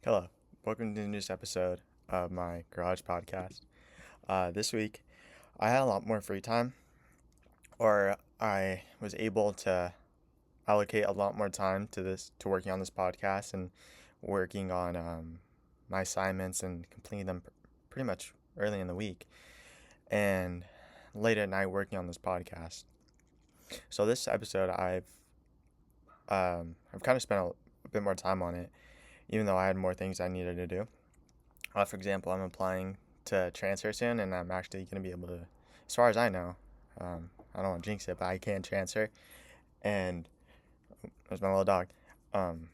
Hello, welcome to the newest episode of my Garage podcast. This week, I had a lot more free time, or I was able to allocate a lot more time to working on this podcast and working on my assignments and completing them pretty much early in the week and late at night working on this podcast. So this episode, I've kind of spent a bit more time on it, even though I had more things I needed to do. For example, I'm applying to transfer soon, and I'm actually going to be able to, as far as I know, I don't want to jinx it, but I can transfer. And there's my little dog. Um,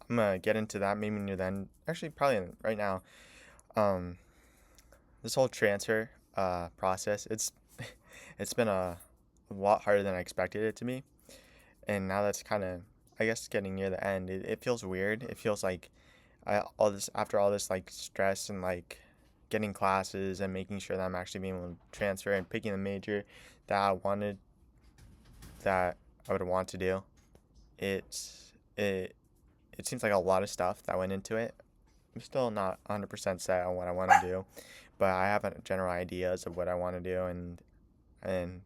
I'm gonna get into that maybe near then. Actually, probably right now. Um, this whole transfer process, it's been a lot harder than I expected it to be, and now that's kind of, I guess, getting near the end. It feels weird. It feels like all this after all this like stress and like getting classes and making sure that I'm actually being able to transfer and picking the major that I wanted that I would want to do. It seems like a lot of stuff that went into it. I'm still not 100% set on what I want to do, but I have a general ideas of what I want to do and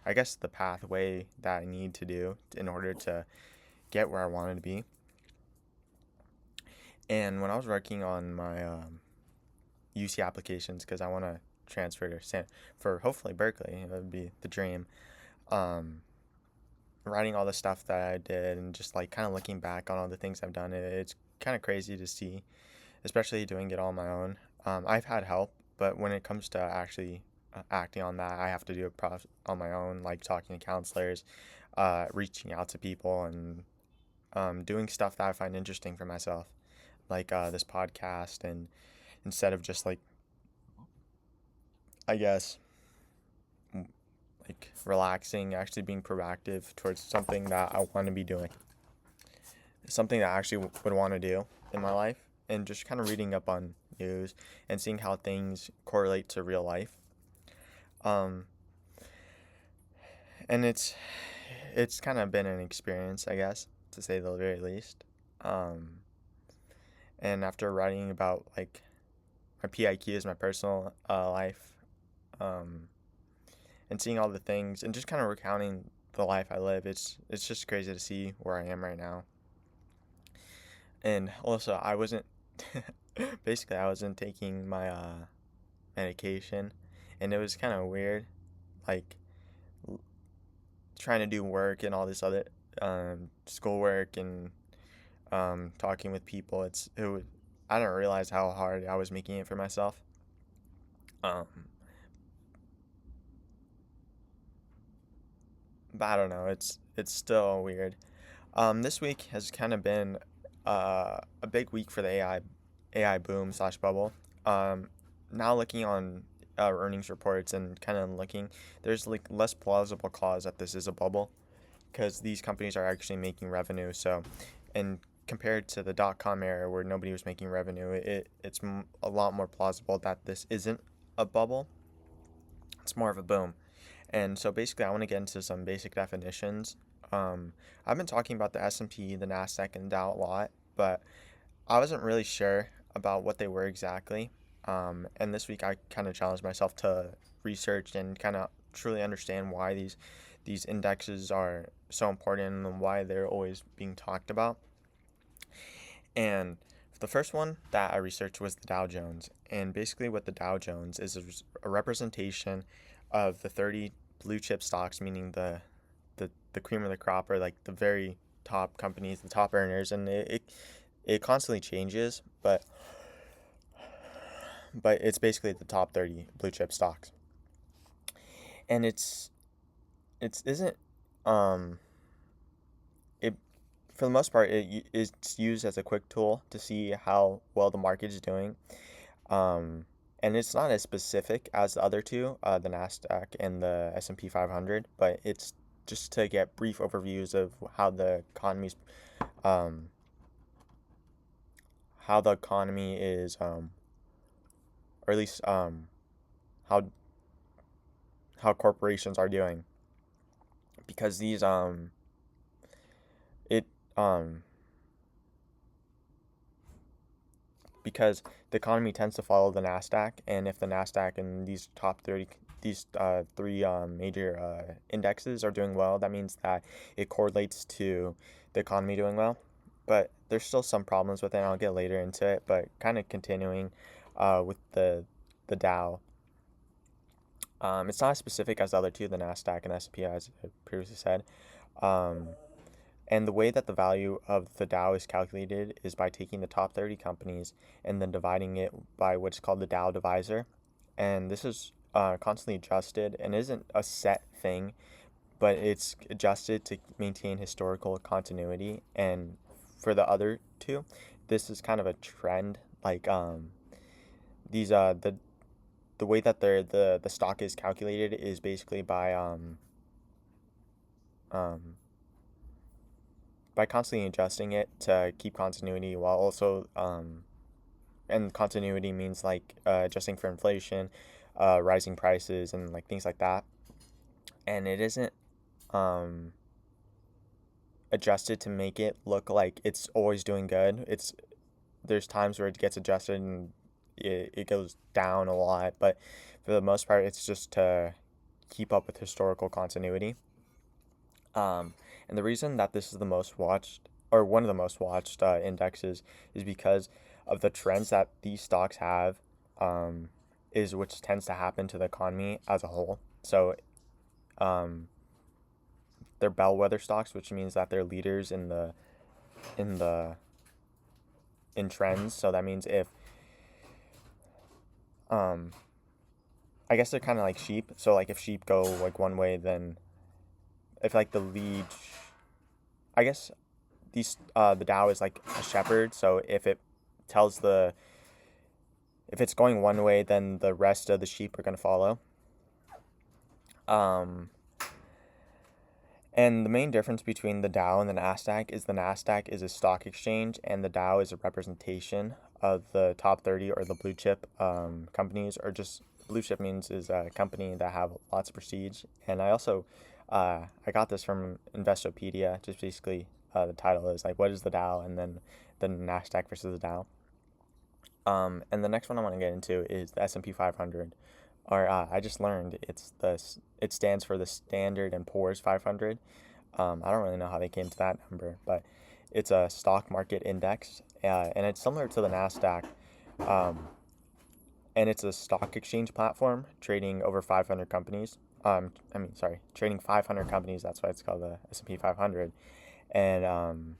I guess the pathway that I need to do in order to get where I wanted to be. And when I was working on my UC applications because I want to transfer to for hopefully Berkeley. That would be the dream. Um, Writing all the stuff that I did and just like kind of looking back on all the things I've done, it's kind of crazy to see, especially doing it all on my own. I've had help, but when it comes to actually acting on that, I have to do it on my own, like talking to counselors, reaching out to people, and doing stuff that I find interesting for myself, like this podcast, and instead of just like I guess like relaxing, actually being proactive towards something that I want to be doing, something that I actually would want to do in my life, and just kind of reading up on news and seeing how things correlate to real life. Um, and it's kind of been an experience, I guess, to say the very least. Um, and after writing about like my PIQ is my personal life, um, and seeing all the things and just kind of recounting the life I live, it's just crazy to see where I am right now. And also, I wasn't basically I wasn't taking my medication, and it was kind of weird, like trying to do work and all this other schoolwork and talking with people. I didn't realize how hard I was making it for myself. Um, but I don't know. It's still weird. This week has kind of been a big week for the AI boom slash bubble. Now looking on earnings reports and kind of looking, there's like less plausible cause that this is a bubble because these companies are actually making revenue. So, and compared to the dot com era where nobody was making revenue, it's a lot more plausible that this isn't a bubble. It's more of a boom. And so basically, I want to get into some basic definitions. Um, I've been talking about the S&P, the Nasdaq, and Dow a lot, but I wasn't really sure about what they were exactly. And this week, I kind of challenged myself to research and kind of truly understand why these indexes are so important and why they're always being talked about. And the first one that I researched was the Dow Jones. And basically, what the Dow Jones is a representation of the 30 blue chip stocks, meaning the cream of the crop or like the very top companies, the top earners. And it constantly changes, but it's basically the top 30 blue chip stocks. And it's isn't um it for the most part it's used as a quick tool to see how well the market is doing. Um, and it's not as specific as the other two, the Nasdaq and the S&P 500, but it's just to get brief overviews of um, how the economy is, or at least how how corporations are doing, because these it um because the economy tends to follow the Nasdaq, and if the Nasdaq and these top 30 these three major indexes are doing well, that means that it correlates to the economy doing well. But there's still some problems with it, and I'll get later into it. But kind of continuing with the Dow. It's not as specific as the other two, the Nasdaq and S&P, as I previously said. Um, and the way that the value of the Dow is calculated is by taking the top 30 companies and then dividing it by what's called the Dow divisor. And this is constantly adjusted and isn't a set thing, but it's adjusted to maintain historical continuity. And for the other two, this is kind of a trend. Like these the way that the stock is calculated is basically um by constantly adjusting it to keep continuity while also and continuity means like adjusting for inflation, rising prices and like things like that. And it isn't um adjusted to make it look like it's always doing good. There's times where it gets adjusted and it goes down a lot, but for the most part it's just to keep up with historical continuity. And the reason that this is the most watched, or one of the most watched indexes, is because of the trends that these stocks have, um, is which tends to happen to the economy as a whole. So um, they're bellwether stocks, which means that they're leaders in the in trends. So that means if um, I guess they're kind of like sheep. So like if sheep go like one way, then if like the lead, I guess the Dow is like a shepherd. So tells the if it's going one way, then the rest of the sheep are going to follow. Um, and the main difference between the Dow and the Nasdaq is the Nasdaq is a stock exchange, and the Dow is a representation of the top 30 or the blue chip companies, or just blue chip means is a company that have lots of prestige. And I got this from Investopedia. Just basically, the title is like, what is the Dow, and then the Nasdaq versus the Dow. And the next one I want to get into is the S&P 500, or I just learned it stands for the Standard and Poor's 500. I don't really know how they came to that number, but it's a stock market index, and it's similar to the Nasdaq, um, and it's a stock exchange platform trading over 500 companies. Trading 500 companies. That's why it's called the S&P 500, and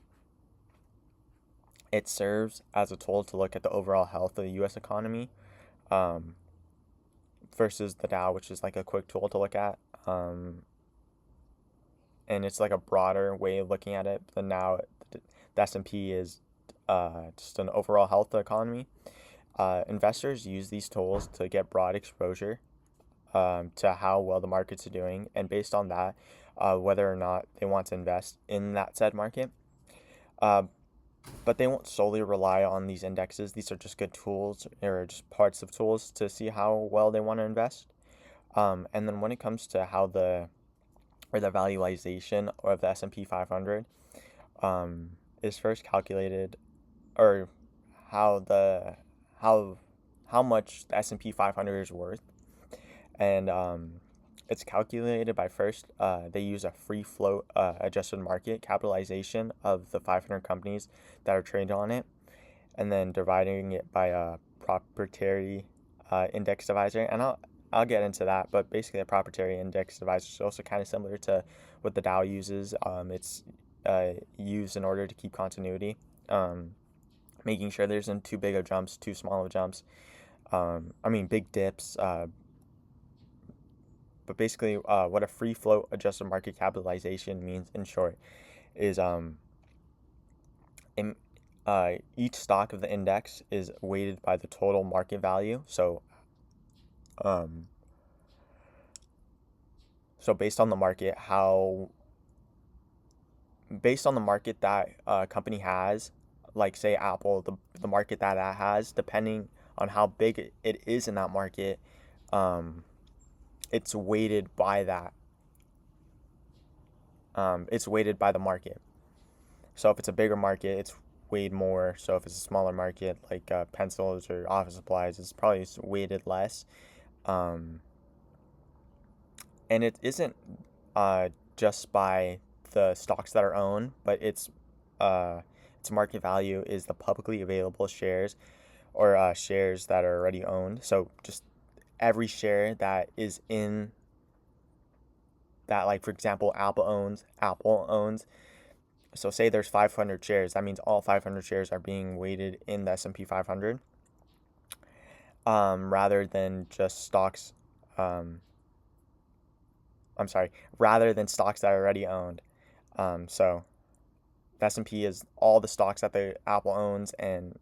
it serves as a tool to look at the overall health of the U.S. economy, um, versus the Dow, which is like a quick tool to look at. And it's like a broader way of looking at it. But now the S&P is just an overall health of the economy. Investors use these tools to get broad exposure to how well the markets are doing, and based on that, whether or not they want to invest in that said market. But they won't solely rely on these indexes. These are just good tools, or just parts of tools to see how well they want to invest. And then when it comes to how the valuation of the S&P 500 is first calculated, or how the how much the S&P 500 is worth, and it's calculated by first they use a free float adjusted market capitalization of the 500 companies that are traded on it, and then dividing it by a proprietary index divisor. And I'll get into that, but basically a proprietary index divisor is also kind of similar to what the Dow uses. It's used in order to keep continuity, making sure there isn't too big of jumps, too small of jumps. Big dips. But basically, what a free float adjusted market capitalization means, in short, is each stock of the index is weighted by the total market value. Um, so based on the market, based on the market that a company has, like say Apple, the market that has, depending on how big it is in that market, it's weighted by that. It's weighted by the market. So if it's a bigger market, it's weighed more. So if it's a smaller market like pencils or office supplies, it's probably weighted less. Um, and it isn't just by the stocks that are owned, but its market value is the publicly available shares or shares that are already owned. So just every share that is in that, like for example, Apple owns. So say there's 500 shares. That means all 500 shares are being weighted in the S&P 500, rather than just stocks. Um, I'm sorry, rather than stocks that are already owned. So the S&P is all the stocks that the Apple owns, and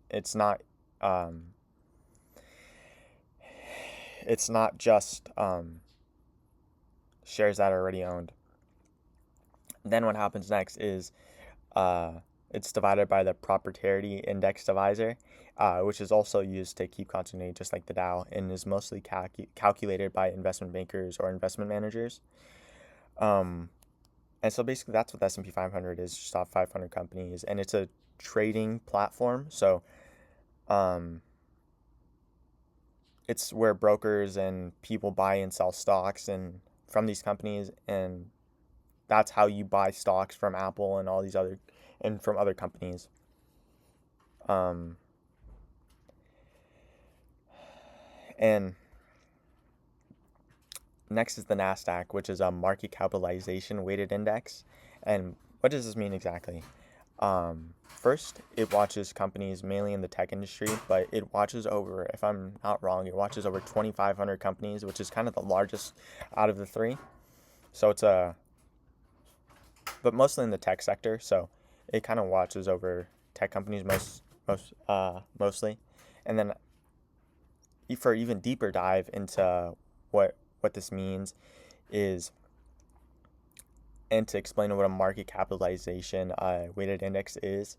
um, it's not just shares that are already owned. Then what happens next is uh, it's divided by the Proprietary Index Divisor, which is also used to keep continuity, just like the Dow, and is mostly calculated by investment bankers or investment managers. Um, and so basically, that's what the S&P 500 is, just off 500 companies, and it's a trading platform. So um, it's where brokers and people buy and sell stocks and from these companies, and that's how you buy stocks from Apple and all these other and from other companies. Um, and next is the Nasdaq, which is a market capitalization weighted index. And what does this mean exactly? First, it watches companies mainly in the tech industry, but it watches over, if I'm not wrong, it watches over 2,500 companies, which is kind of the largest out of the three. So but mostly in the tech sector. So it kind of watches over tech companies mostly. And then for even deeper dive into what this means is, and to explain what a market capitalization weighted index is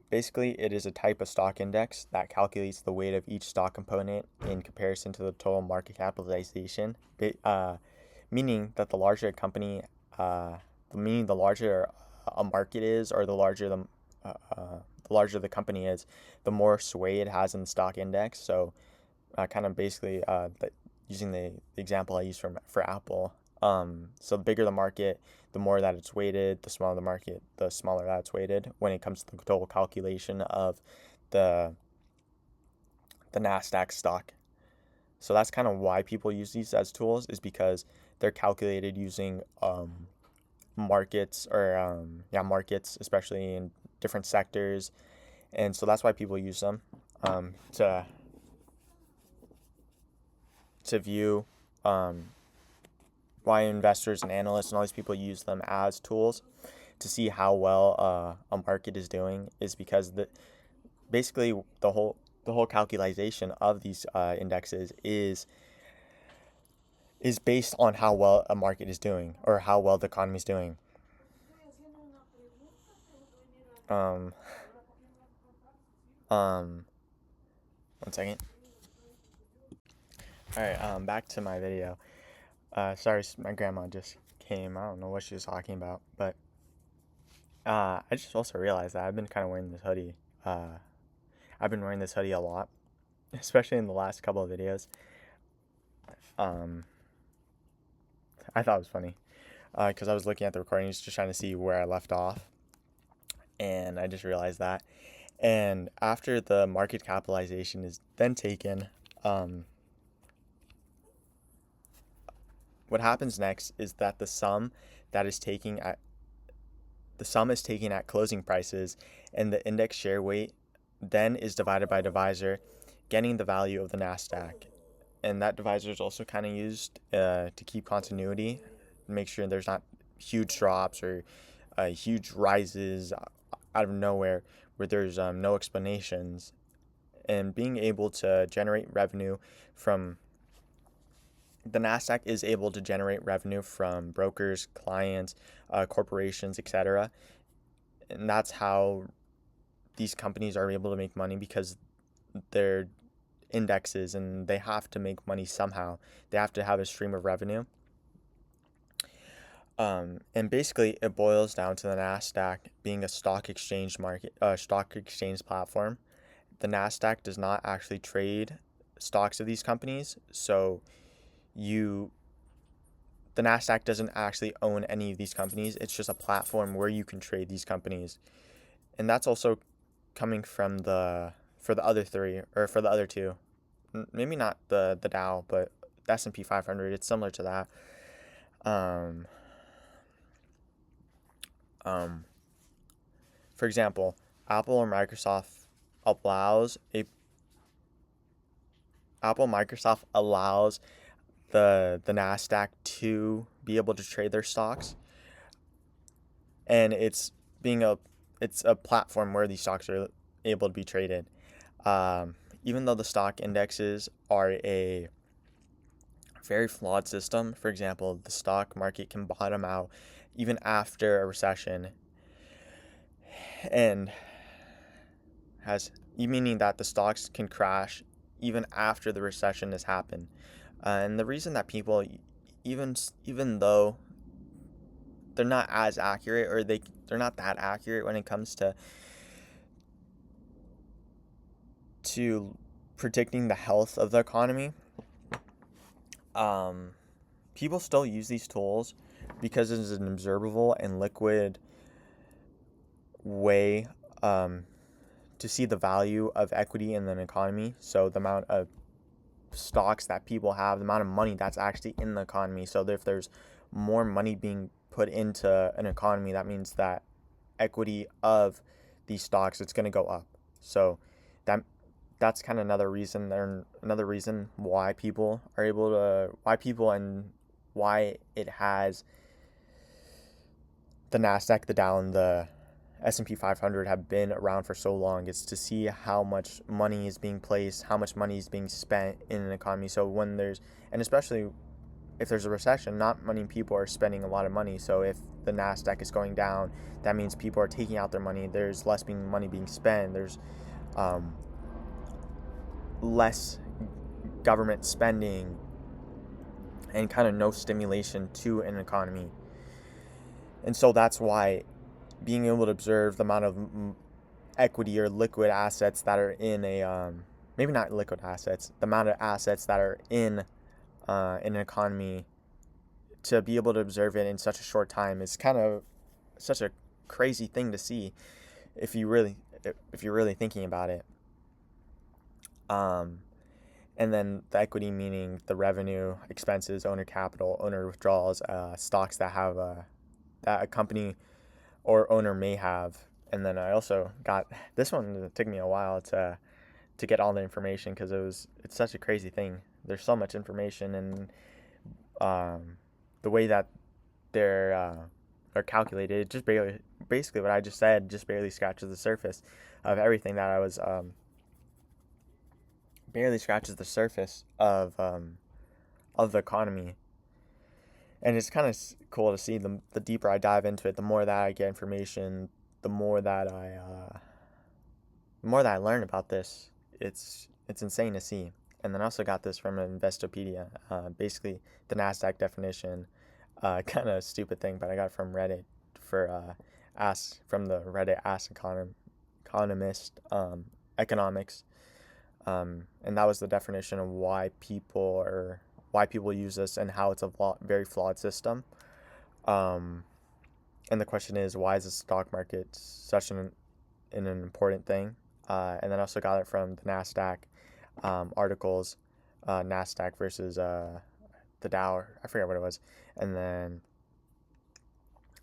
basically it is a type of stock index that calculates the weight of each stock component in comparison to the total market capitalization, meaning that the larger a company, meaning the larger a market is, or the larger the company is, the more sway it has in the stock index. So kind of basically using the example I used for Apple. So the bigger the market, the more that it's weighted. The smaller the market, the smaller that it's weighted when it comes to the total calculation of the Nasdaq stock. So that's kind of why people use these as tools, is because they're calculated using markets, especially in different sectors, and so that's why people use them to view why investors and analysts and all these people use them as tools to see how well a market is doing, is because basically the whole calculation of these indexes is based on how well a market is doing or how well the economy is doing. Um, um, One second. All right. Back to my video. Sorry, my grandma just came. I don't know what she was talking about, but I just also realized that I've been kind of wearing this hoodie. I've been wearing this hoodie a lot, especially in the last couple of videos. Um, I thought it was funny because I was looking at the recordings just trying to see where I left off, and I just realized that. And after the market capitalization is then taken, what happens next is that the sum is taken at closing prices, and the index share weight then is divided by divisor, getting the value of the Nasdaq. And that divisor is also kind of used to keep continuity, make sure there's not huge drops or huge rises out of nowhere where there's no explanations. And being able to generate revenue from the Nasdaq is able to generate revenue from brokers, clients, corporations, etc. And that's how these companies are able to make money, because they're indexes and they have to make money somehow. They have to have a stream of revenue. And basically, it boils down to the Nasdaq being a stock exchange platform. The Nasdaq does not actually trade stocks of these companies, so you the Nasdaq doesn't actually own any of these companies. It's just a platform where you can trade these companies, and that's also coming from the for the other three or for the other two. Maybe not the Dow, but the S&P 500. It's similar to that. Um, um, for example, Apple or Microsoft allows a Microsoft allows the Nasdaq to be able to trade their stocks, and being a it's a platform where these stocks are able to be traded. Even though the stock indexes are a very flawed system, for example, the stock market can bottom out even after a recession, and has meaning that the stocks can crash even after the recession has happened. And the reason that people, even though they're not as accurate, or they're not that accurate when it comes to predicting the health of the economy, people still use these tools because it is an observable and liquid way to see the value of equity in an economy. So the amount of stocks that people have, the amount of money that's actually in the economy. So if there's more money being put into an economy, that means that equity of these stocks, it's going to go up. So that's kind of another reason why people are able to and why it has the Nasdaq, the Dow, and the S&P 500 have been around for so long, is to see how much money is being placed, how much money is being spent in an economy. So and especially if there's a recession, not many people are spending a lot of money. So if the Nasdaq is going down, that means people are taking out their money. There's less money being spent. There's less government spending and kind of no stimulation to an economy. And so that's why being able to observe the amount of equity or liquid assets that are in maybe not liquid assets, the amount of assets that are in an economy, to be able to observe it in such a short time is kind of such a crazy thing to see if you're really thinking about it. And then the equity, meaning the revenue, expenses, owner capital, owner withdrawals, stocks that have that a company or owner may have. And then I also got this one. It took me a while to get all the information because it's such a crazy thing. There's so much information, and the way that they're calculated, just basically what I just said, just barely scratches the surface of everything that I was barely scratches the surface of the economy. And it's kind of cool to see the deeper I dive into it, the more that I get information, the more that I learn about this. It's insane to see. And then I also got this from Investopedia, basically the Nasdaq definition. Kind of a stupid thing, but I got it from Reddit from the Reddit Ask Economist economics. And that was the definition of why people use this and how it's a very flawed system. And the question is, why is the stock market such an important thing? And then I also got it from the Nasdaq articles, Nasdaq versus the Dow. I forget what it was. And then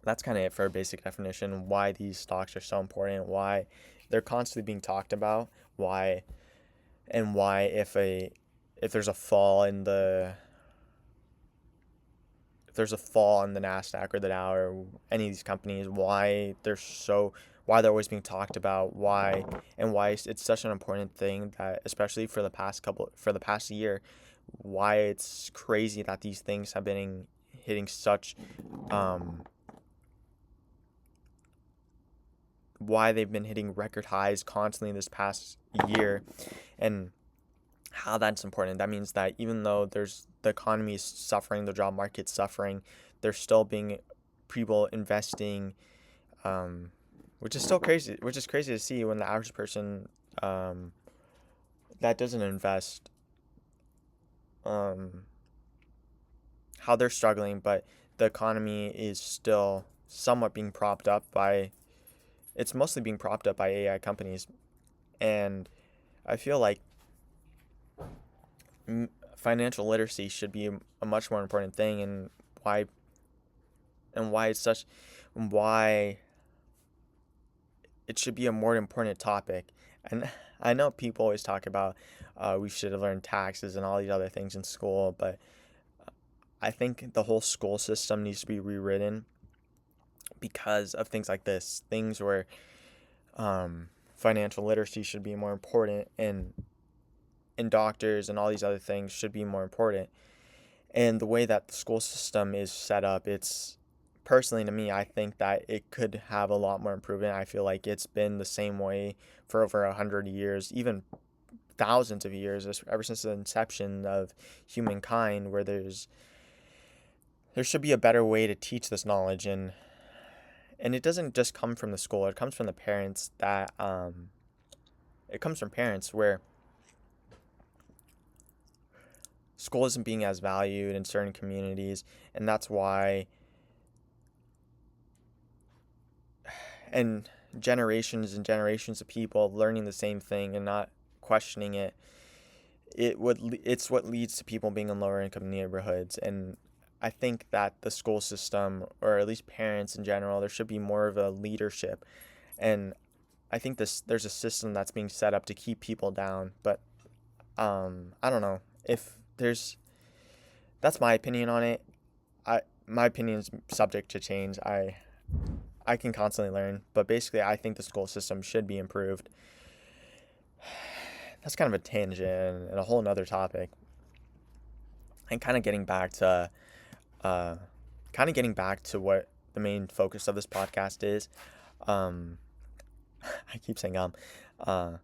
that's kind of it for a basic definition. Why these stocks are so important. Why they're constantly being talked about. Why if there's a fall in the Nasdaq or the Dow or any of these companies, why they're always being talked about, why it's such an important thing, that especially for the past year, why it's crazy that these things have been hitting such why they've been hitting record highs constantly this past year, and how that's important. That means that even though the economy is suffering, the job market's suffering, they're still being people investing, um, which is still crazy. Which is crazy to see when the average person that doesn't invest, um, how they're struggling, but the economy is still somewhat being propped up by. It's mostly being propped up by AI companies, and I feel like financial literacy should be a much more important thing, why why it's such why it should be a more important topic. And I know people always talk about we should have learned taxes and all these other things in school, but I think the whole school system needs to be rewritten because of things like this, things where financial literacy should be more important, and doctors and all these other things should be more important. And the way that the school system is set up, it's personally to me, I think that it could have a lot more improvement. I feel like it's been the same way for over 100 years, even thousands of years, ever since the inception of humankind, where there should be a better way to teach this knowledge, and it doesn't just come from the school. It comes from the parents that it comes from parents where school isn't being as valued in certain communities, and that's why, and generations and generations of people learning the same thing and not questioning it, it's what leads to people being in lower income neighborhoods. And I think that the school system, or at least parents in general, there should be more of a leadership. And I think there's a system that's being set up to keep people down, but I don't know if there's that's my opinion on it. My opinion is subject to change. I can constantly learn, but basically I think the school system should be improved. That's kind of a tangent and a whole nother topic. And uh getting back to what the main focus of this podcast is. Um I keep saying uh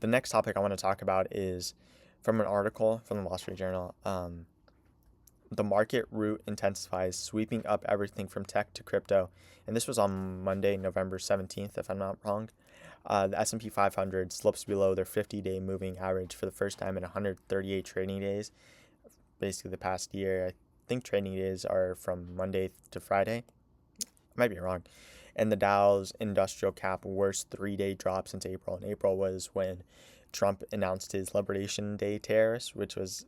the next topic I want to talk about is from an article from the Wall Street Journal. The market rout intensifies, sweeping up everything from tech to crypto. And this was on Monday, November 17th, if I'm not wrong. The S&P 500 slips below their 50-day moving average for the first time in 138 trading days, basically the past year. I think trading days are from Monday to Friday. I might be wrong. And the Dow's industrial cap worst 3-day drop since April. And April was when Trump announced his Liberation Day tariffs, which was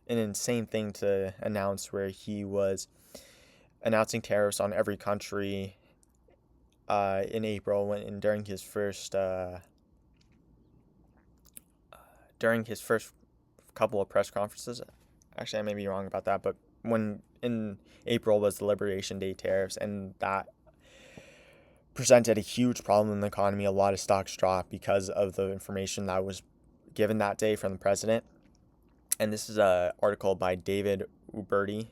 an insane thing to announce, where he was announcing tariffs on every country in April during his first couple of press conferences. Actually, I may be wrong about that, but when in April was the Liberation Day tariffs, and that presented a huge problem in the economy. A lot of stocks dropped because of the information that was given that day from the president. And this is an article by David Uberti,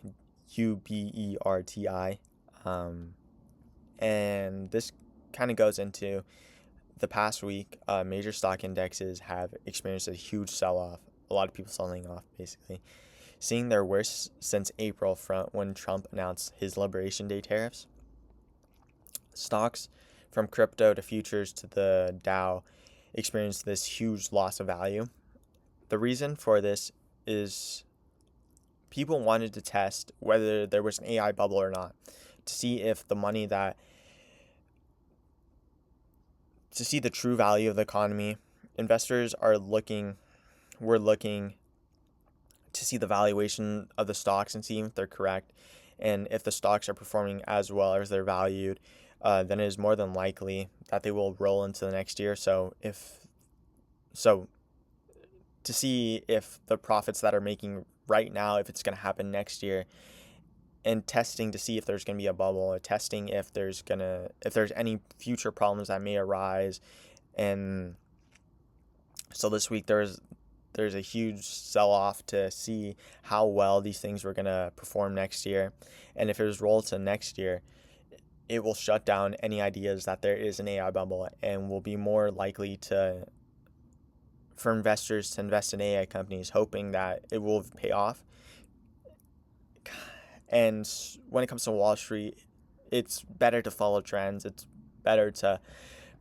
Uberti. And this kind of goes into the past week. Major stock indexes have experienced a huge sell-off. A lot of people selling off, basically, seeing their worst since April from when Trump announced his Liberation Day tariffs. Stocks from crypto to futures to the Dow experienced this huge loss of value. The reason for this is people wanted to test whether there was an AI bubble or not, to see if the money that to see the true value of the economy. Investors were looking to see the valuation of the stocks and see if they're correct, and if the stocks are performing as well as they're valued, then it is more than likely that they will roll into the next year. So to see if the profits that are making right now, if it's going to happen next year, and testing to see if there's going to be a bubble, or testing if there's any future problems that may arise. And so this week there's a huge sell-off to see how well these things were going to perform next year. And if it was rolled to next year, it will shut down any ideas that there is an AI bubble, and will be more likely for investors to invest in AI companies, hoping that it will pay off. And when it comes to Wall Street, it's better to follow trends. It's better to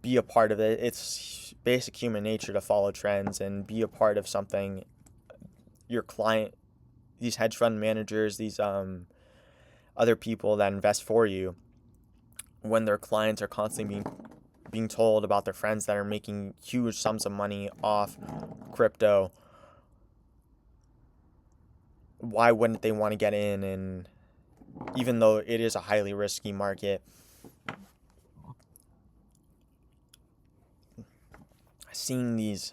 be a part of it. It's basic human nature to follow trends and be a part of something. Your client, these hedge fund managers, these other people that invest for you, when their clients are constantly being told about their friends that are making huge sums of money off crypto, why wouldn't they want to get in? And even though it is a highly risky market, seeing these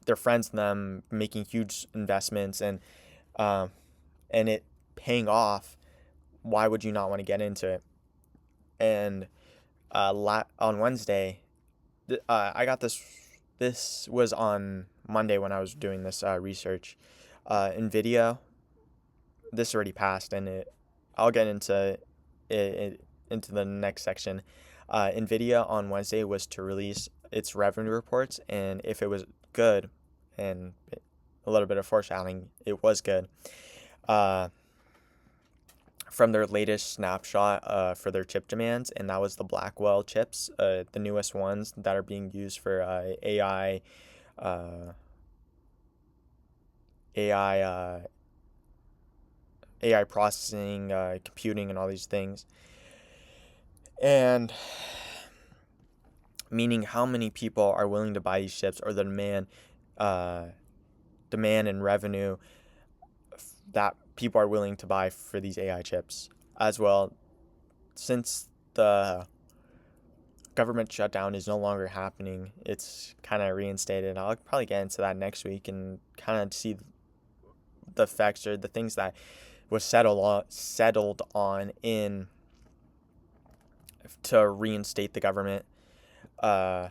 their friends and them making huge investments um, and it paying off, why would you not want to get into it? And on Wednesday, I got this. This was on Monday when I was doing this research. Nvidia. This already passed, and I'll get it into the next section. Nvidia on Wednesday was to release its revenue reports, and if it was good, and a little bit of foreshadowing, it was good. From their latest snapshot for their chip demands, and that was the Blackwell chips, the newest ones that are being used for AI, uh, AI, AI processing, computing, and all these things. And meaning how many people are willing to buy these chips, or the demand and revenue that people are willing to buy for these AI chips as well. Since the government shutdown is no longer happening, it's kind of reinstated. I'll probably get into that next week and kind of see the effects or the things that was settled on in to reinstate the government. The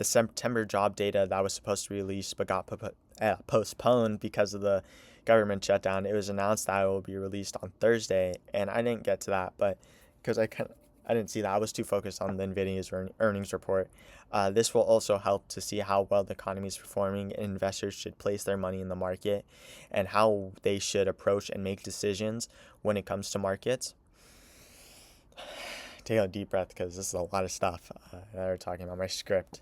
September job data that was supposed to be released but got postponed because of the government shutdown. It was announced that it will be released on Thursday, and I didn't get to that, but because I didn't see that. I was too focused on the Nvidia's earnings report. This will also help to see how well the economy is performing, and investors should place their money in the market and how they should approach and make decisions when it comes to markets. Take a deep breath because this is a lot of stuff that we're talking about. My script.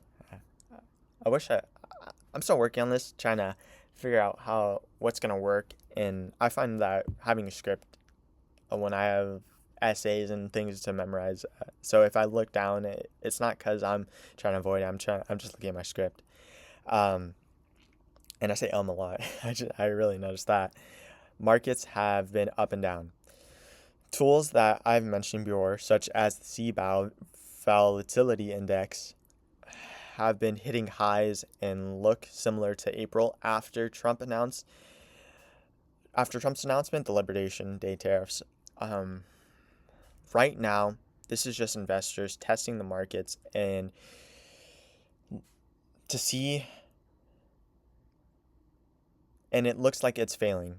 I'm still working on this, trying to figure out what's gonna work, and I find that having a script when I have essays and things to memorize. So if I look down, it's not because I'm trying to avoid it. I'm just looking at my script. And I say a lot. I really noticed that. Markets have been up and down. Tools that I've mentioned before, such as the CBOW Volatility Index, have been hitting highs and look similar to April after Trump's announcement, the Liberation Day tariffs. Right now, this is just investors testing the markets and to see, and it looks like it's failing.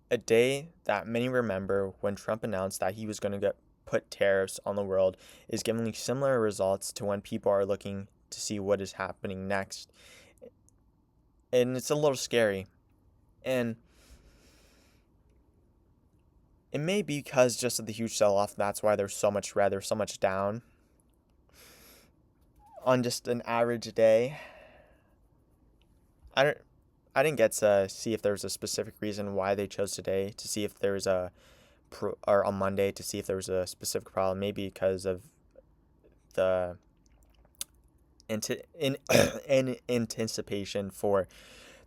A day that many remember when Trump announced that he was going to put tariffs on the world is giving similar results to when people are looking to see what is happening next. And it's a little scary. And it may be because just of the huge sell-off, that's why there's so much red, there's so much down on just an average day. I didn't get to see if there was a specific reason why they chose today, to see if there was or on Monday, to see if there was a specific problem. Maybe because of the in anticipation for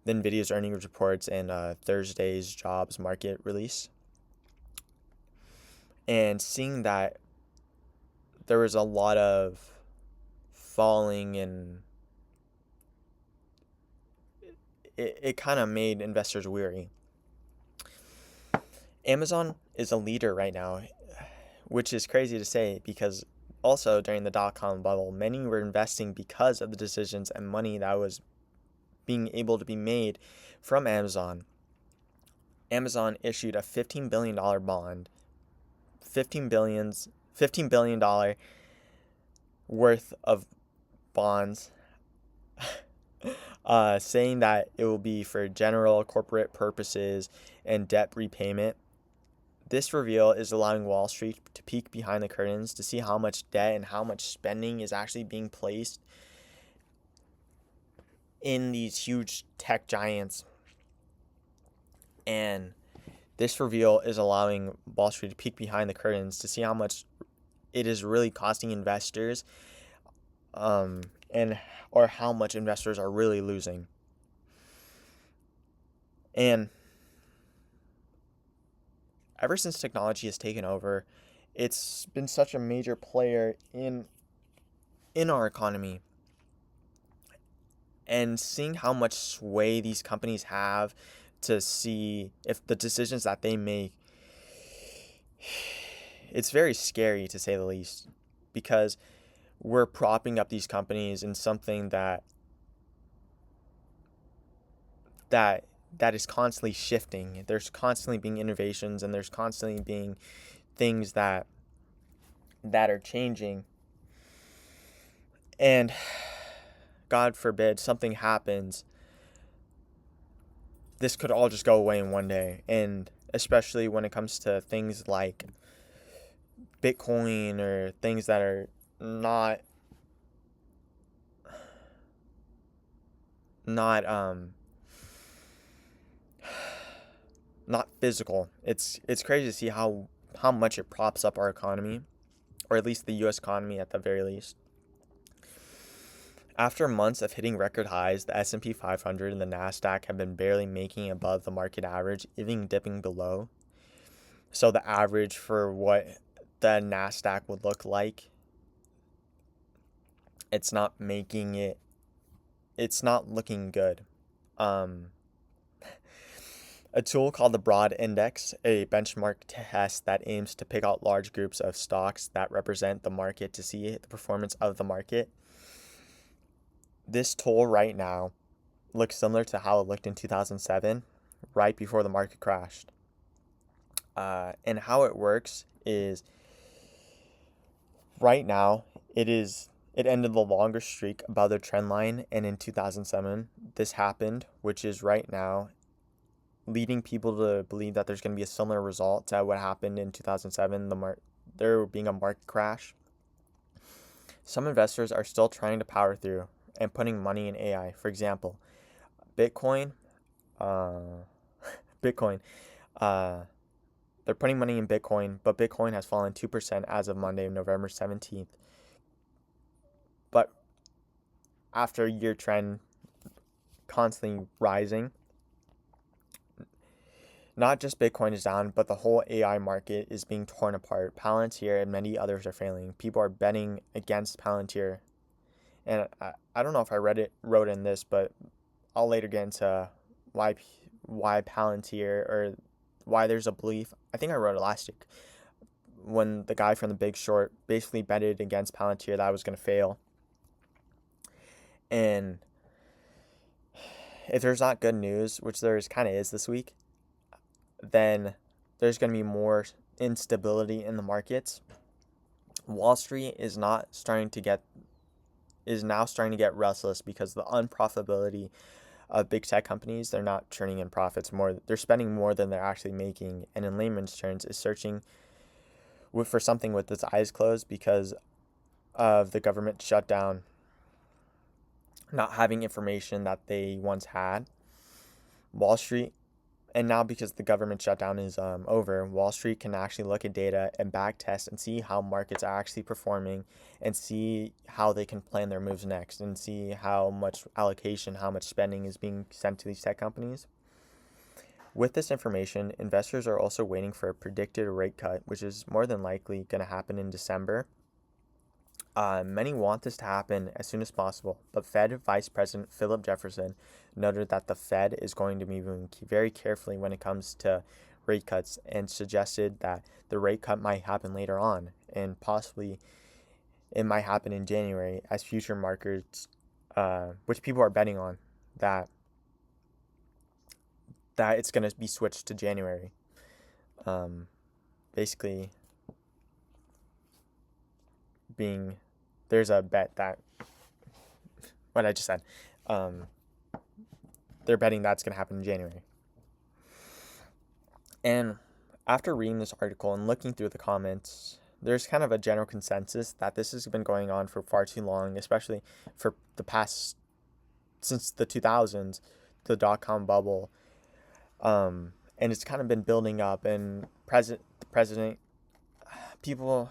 the Nvidia's earnings reports and Thursday's jobs market release. And seeing that there was a lot of falling, and it kind of made investors weary. Amazon is a leader right now, which is crazy to say because also during the dot-com bubble, many were investing because of the decisions and money that was being able to be made from Amazon. Amazon issued a $15 billion bond, $15 billion worth of bonds. saying that it will be for general corporate purposes and debt repayment. This reveal is allowing Wall Street to peek behind the curtains to see how much debt and how much spending is actually being placed in these huge tech giants. And this reveal is allowing Wall Street to peek behind the curtains to see how much it is really costing investors, and or how much investors are really losing. And ever since technology has taken over, it's been such a major player in our economy. And seeing how much sway these companies have to see if the decisions that they make, it's very scary to say the least, because we're propping up these companies in something that that is constantly shifting. There's constantly being innovations, and there's constantly being things that are changing. And God forbid something happens, this could all just go away in one day. And especially when it comes to things like Bitcoin or things that are not not not physical. It's crazy to see how much it props up our economy, or at least the US economy at the very least. After months of hitting record highs, the S&P 500 and the Nasdaq have been barely making above the market average, even dipping below. So the average for what the Nasdaq would look like, it's not making it, it's not looking good. A tool called the Broad Index, a benchmark test that aims to pick out large groups of stocks that represent the market to see the performance of the market. This tool right now looks similar to how it looked in 2007, right before the market crashed. And how it works is, right now, it ended the longer streak above the trend line, and in 2007, this happened, which is right now leading people to believe that there's going to be a similar result to what happened in 2007, there being a market crash. Some investors are still trying to power through and putting money in AI. For example, Bitcoin, Bitcoin, they're putting money in Bitcoin, but Bitcoin has fallen 2% as of Monday, November 17th. But after a year trend constantly rising, not just Bitcoin is down, but the whole AI market is being torn apart. Palantir and many others are failing. People are betting against Palantir. And I don't know if I wrote in this, but I'll later get into why Palantir, or why there's a belief. I think I wrote it last week, when the guy from The Big Short basically betted against Palantir that I was going to fail. And if there's not good news, which there kind of is this week, then there's going to be more instability in the markets. Wall Street is now starting to get restless because the unprofitability of big tech companies. They're not turning in profits more. They're spending more than they're actually making, and in layman's terms, is searching for something with its eyes closed because of the government shutdown, not having information that they once had. Wall Street, and now because the government shutdown is over, Wall Street can actually look at data and back test and see how markets are actually performing, and see how they can plan their moves next, and see how much allocation, how much spending is being sent to these tech companies. With this information, investors are also waiting for a predicted rate cut, which is more than likely going to happen in December. Many want this to happen as soon as possible, but Fed Vice President Philip Jefferson noted that the Fed is going to be moving very carefully when it comes to rate cuts, and suggested that the rate cut might happen later on, and possibly it might happen in January, as future markets, which people are betting on, that it's going to be switched to January. Basically, there's a bet that what I just said. they're betting that's going to happen in January. And after reading this article and looking through the comments, there's kind of a general consensus that this has been going on for far too long, especially for the past, since the 2000s, the dot-com bubble. And it's kind of been building up, and the president, people,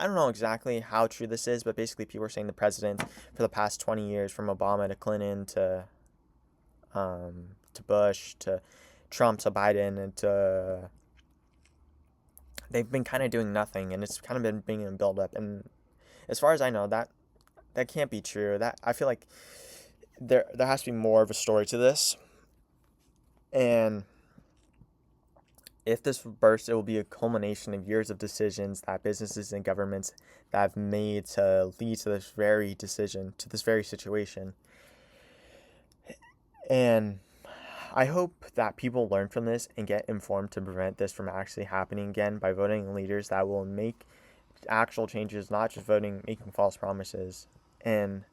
I don't know exactly how true this is, but basically people are saying the president for the past 20 years, from Obama to Clinton to Bush to Trump to Biden and to, they've been kind of doing nothing, and it's kind of been being a build up. And as far as I know, that can't be true. That, I feel like there has to be more of a story to this. And if this bursts, it will be a culmination of years of decisions that businesses and governments that have made to lead to this very decision, to this very situation. And I hope that people learn from this and get informed to prevent this from actually happening again by voting leaders that will make actual changes, not just making false promises. And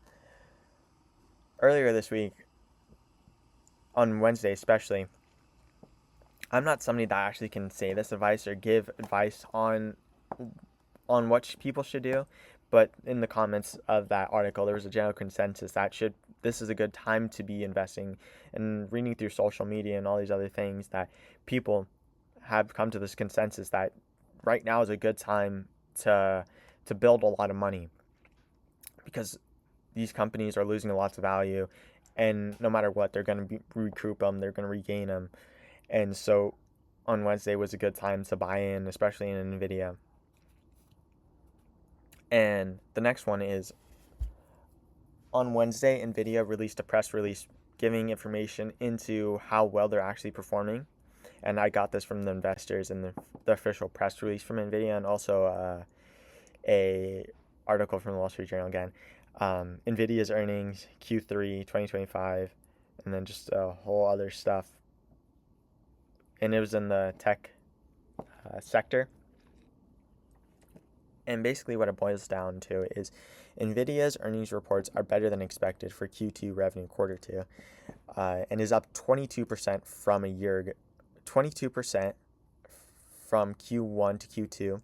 earlier this week, on Wednesday especially, I'm not somebody that actually can say this advice or give advice on what people should do, but in the comments of that article, there was a general consensus that this is a good time to be investing. And reading through social media and all these other things, that people have come to this consensus that right now is a good time to build a lot of money, because these companies are losing lots of value, and no matter what, they're going to recoup them, they're going to regain them. And so on Wednesday was a good time to buy in, especially in NVIDIA. And the next one is, on Wednesday, NVIDIA released a press release giving information into how well they're actually performing. And I got this from the investors and the official press release from NVIDIA, and also a article from the Wall Street Journal again. NVIDIA's earnings, Q3 2025, and then just a whole other stuff. And it was in the tech sector. And basically what it boils down to is NVIDIA's earnings reports are better than expected for Q2 revenue, quarter two, and is up 22% from a year ago, 22% from Q1 to Q2.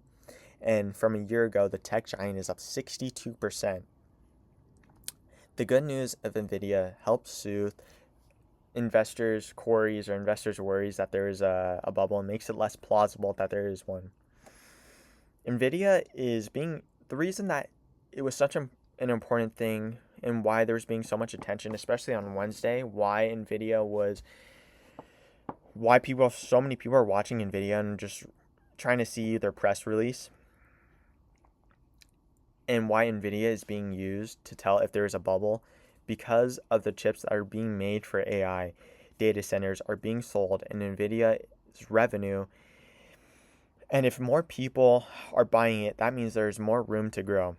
And from a year ago, the tech giant is up 62%. The good news of NVIDIA helps soothe investors' worries that there is a bubble, and makes it less plausible that there is one. NVIDIA is the reason that it was such an important thing, and why there was being so much attention, especially on Wednesday, why so many people are watching NVIDIA and just trying to see their press release, and why NVIDIA is being used to tell if there is a bubble, because of the chips that are being made for AI. Data centers are being sold, and NVIDIA's revenue, and if more people are buying it, that means there's more room to grow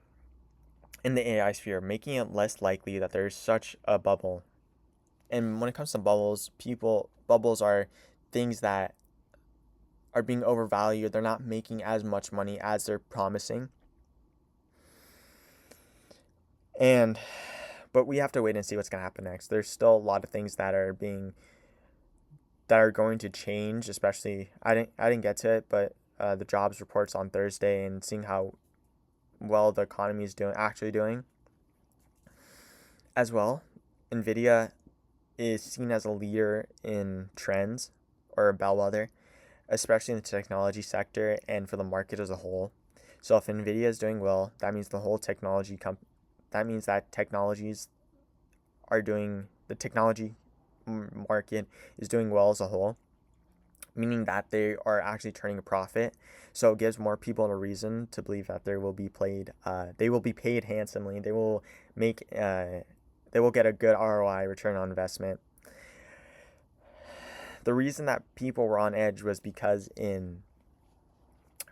in the AI sphere, making it less likely that there's such a bubble. And when it comes to bubbles are things that are being overvalued. They're not making as much money as they're promising. But we have to wait and see what's going to happen next. There's still a lot of things that are going to change, especially, I didn't get to it, but the jobs reports on Thursday, and seeing how well the economy is actually doing. As well, NVIDIA is seen as a leader in trends, or a bellwether, especially in the technology sector and for the market as a whole. So if NVIDIA is doing well, that means the whole technology technology market is doing well as a whole, meaning that they are actually turning a profit. So it gives more people a reason to believe that they will be paid handsomely. They will get a good ROI, return on investment. The reason that people were on edge was because in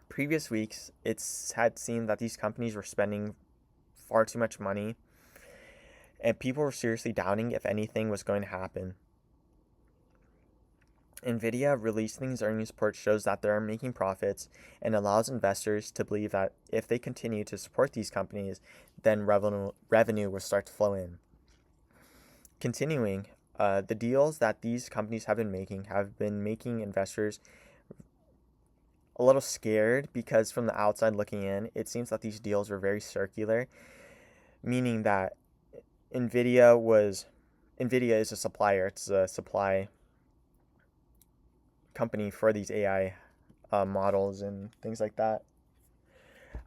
previous weeks, it's had seen that these companies were spending far too much money, and people were seriously doubting if anything was going to happen. NVIDIA releasing these earnings report shows that they are making profits, and allows investors to believe that if they continue to support these companies, then revenue will start to flow in. Continuing, The deals that these companies have been making investors a little scared, because from the outside looking in, it seems that these deals were very circular, meaning that Nvidia was Nvidia is a supplier. It's a supply company for these AI models and things like that.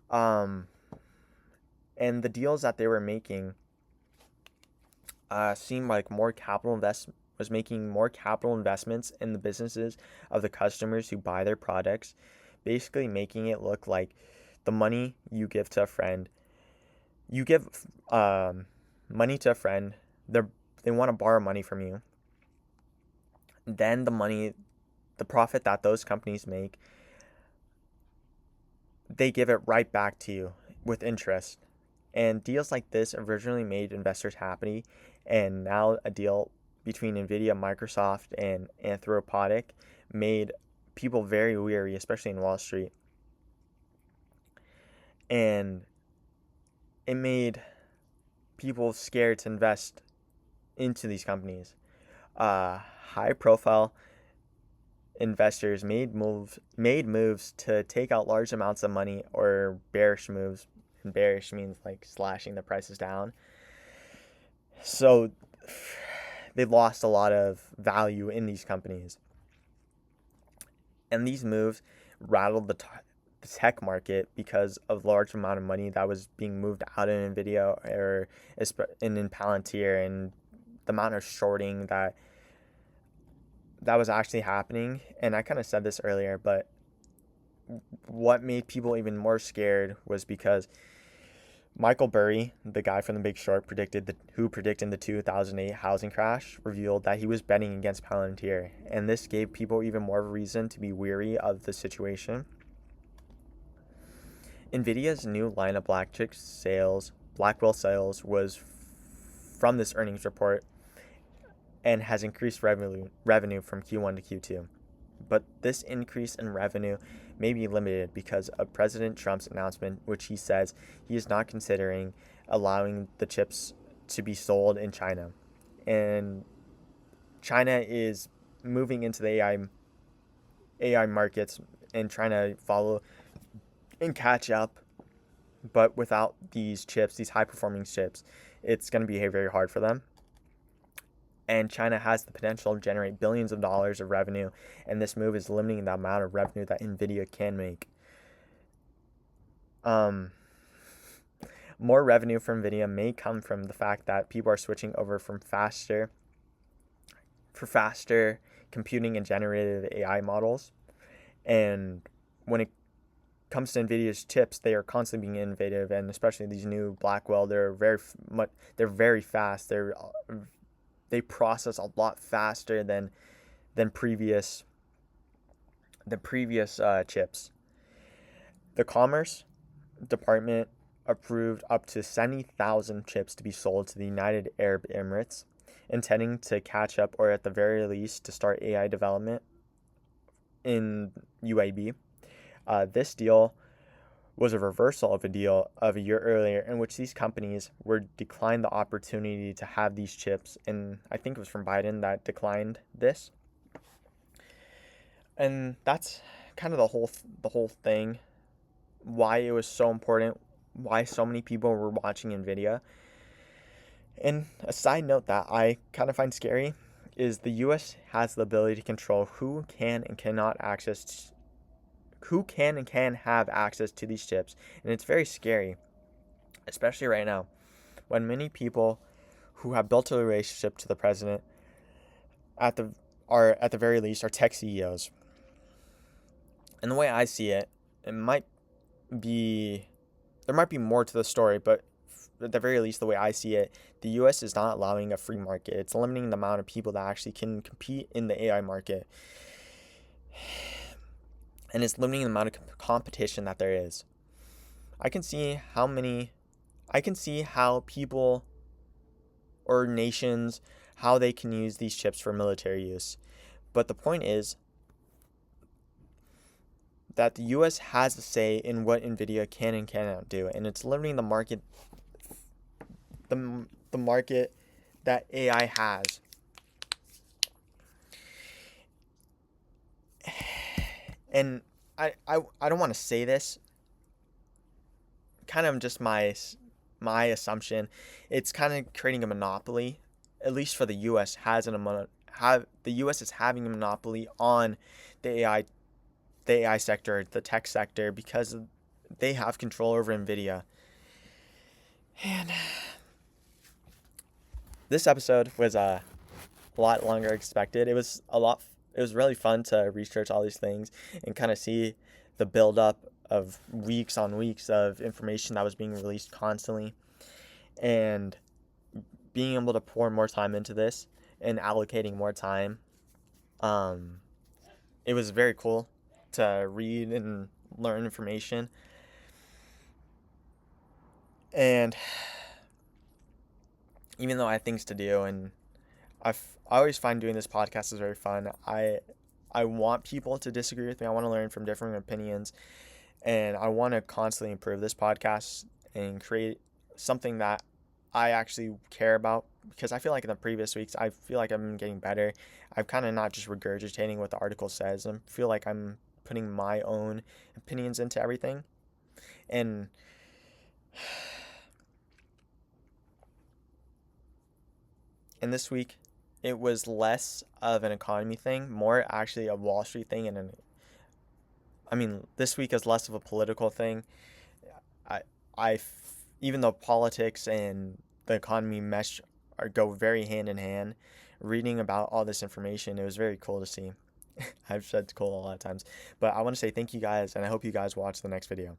Um, and the deals that they were making seemed like was making more capital investments in the businesses of the customers who buy their products, basically making it look like the money you give to a friend, you give money to a friend, they want to borrow money from you, then the profit that those companies make, they give it right back to you with interest. And deals like this originally made investors happy, and now a deal between Nvidia, Microsoft, and Anthropic made people very weary, especially in Wall Street. And it made people scared to invest into these companies. High profile investors made moves to take out large amounts of money, or bearish moves. And bearish means like slashing the prices down. So they lost a lot of value in these companies. And these moves rattled the tech market because of large amount of money that was being moved out of Nvidia or in Palantir, and the amount of shorting that was actually happening. And I kind of said this earlier, but what made people even more scared was because Michael Burry, the guy from The Big Short, who predicted the 2008 housing crash, revealed that he was betting against Palantir, and this gave people even more reason to be weary of the situation. Nvidia's new line of Blackwell sales was from this earnings report, and has increased revenue from Q1 to Q2. But this increase in revenue may be limited because of President Trump's announcement, which he says he is not considering allowing the chips to be sold in China. And China is moving into the AI markets and trying to follow and catch up. But without these high-performing chips, it's going to be very hard for them. And China has the potential to generate billions of dollars of revenue, and this move is limiting the amount of revenue that Nvidia can make. More revenue from Nvidia may come from the fact that people are switching over for faster computing and generative AI models. And when it comes to Nvidia's chips, they are constantly being innovative, and especially these new Blackwell, they're very fast. They process a lot faster than previous chips. The Commerce Department approved up to 70,000 chips to be sold to the United Arab Emirates, intending to catch up, or at the very least to start AI development in UAB. This deal was a reversal of a deal of a year earlier in which these companies were declined the opportunity to have these chips, and I think it was from Biden that declined this. And that's kind of the whole thing, why it was so important, why so many people were watching Nvidia. And a side note that I kind of find scary is the US has the ability to control who can and can have access to these chips, and it's very scary, especially right now when many people who have built a relationship to the president at the very least are tech CEOs. And the way I see it, there might be more to the story, but at the very least, the way I see it, the US is not allowing a free market. It's limiting the amount of people that actually can compete in the AI market, and it's limiting the amount of competition that there is. I can see how people or nations, how they can use these chips for military use. But the point is that the US has a say in what Nvidia can and cannot do, and it's limiting the market that AI has. And I don't want to say this, kind of just my assumption. It's kind of creating a monopoly, at least for the U.S. has the U.S. is having a monopoly on the AI the AI sector, the tech sector, because they have control over Nvidia. And this episode was a lot longer expected. It was really fun to research all these things and kind of see the buildup of weeks on weeks of information that was being released constantly, and being able to pour more time into this and allocating more time. Um, it was very cool to read and learn information. And even though I have things to do, and I always find doing this podcast is very fun. I want people to disagree with me. I want to learn from different opinions, and I want to constantly improve this podcast and create something that I actually care about, because I feel like in the previous weeks I feel like I'm getting better. I'm kind of not just regurgitating what the article says. I feel like I'm putting my own opinions into everything. And this week it was less of an economy thing, more actually a Wall Street thing, and this week is less of a political thing. I, even though politics and the economy mesh or go very hand in hand, reading about all this information, it was very cool to see. I've said cool a lot of times, but I want to say thank you guys, and I hope you guys watch the next video.